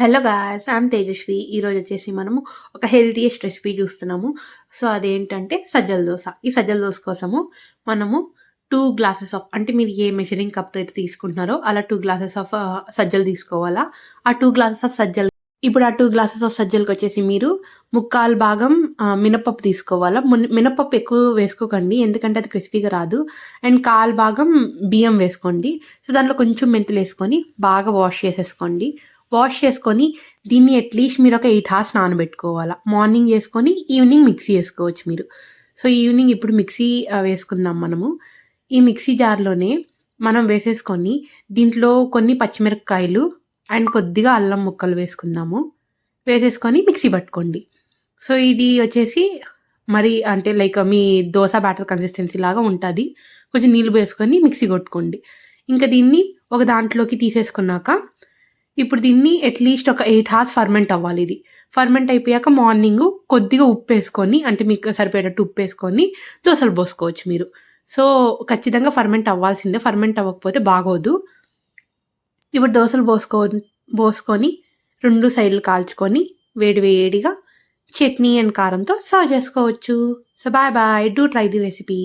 Hello guys! I'm Tejaswi. ఈరోజు వచ్చేసి మనము ఒక హెల్తీయెస్ట్ రెసిపీ చూస్తున్నాము. సో, అదేంటంటే సజ్జల దోస. ఈ సజ్జల దోస కోసము మనము 2 గ్లాసెస్ ఆఫ్ అంటే మీరు ఏ మెజరింగ్ కప్‌తో అయితే తీసుకుంటున్నారో అలా 2 గ్లాసెస్ ఆఫ్ సజ్జలు తీసుకోవాలా. ఆ 2 గ్లాసెస్ ఆఫ్ సజ్జలు ఇప్పుడు ఆ 2 గ్లాసెస్ ఆఫ్ సజ్జలకొచ్చేసి మీరు ముక్కాలు భాగం మినపప్పు తీసుకోవాలా. మినపప్పు ఎక్కువ వేసుకోకండి. ఎందుకంటే అది క్రిస్పీగా రాదు. అండ్ కాలు భాగం బియ్యం వేసుకోండి. సో, దాంట్లో కొంచెం మెంతులేసుకొని బాగా వాష్ చేసేసుకోండి. వాష్ చేసుకొని దీన్ని అట్‌లీస్ట్ మీరొక 8 హవర్స్ నానబెట్టుకోవాల. మార్నింగ్ చేసుకొని ఈవినింగ్ మిక్సీ చేసుకోవచ్చు మీరు. సో, ఈవినింగ్ ఇప్పుడు మిక్సీ వేసుకుందాం మనము. ఈ మిక్సీ జార్‌లోనే మనం వేసేసుకొని దీంట్లో కొన్ని పచ్చిమిరపకాయలు అండ్ కొద్దిగా అల్లం ముక్కలు వేసుకుందాము. వేసేసుకొని మిక్సీ పట్టుకోండి. సో, ఇది వచ్చేసి మరి అంటే లైక్ మీ దోస బ్యాటర్ కన్సిస్టెన్సీ లాగా ఉంటది. కొంచెం నీళ్ళు పోసుకొని మిక్సీ కొట్టుకోండి. ఇంకా దీన్ని ఒక దాంట్లోకి తీసేసుకున్నాక ఇప్పుడు దీన్ని అట్‌లీస్ట్ ఒక 8 హవర్స్ ఫర్మెంట్ అవ్వాలిది. ఫర్మెంట్ అయిపోయాక మార్నింగు కొద్దిగా ఉప్పేసుకొని అంటే మీకు సరిపోయేటట్టు ఉప్పేసుకొని దోసలు పోసుకోవచ్చు మీరు. సో, ఖచ్చితంగా ఫర్మెంట్ అవ్వాల్సిందే. ఫర్మెంట్ అవ్వకపోతే బాగోదు. ఇప్పుడు దోసలు పోసుకొని 2 సైడ్‌లు కాల్చుకొని వేడి వేడిగా చట్నీ అండ్ కారంతో సర్వ్ చేసుకోవచ్చు. So, bye bye. Do try the recipe.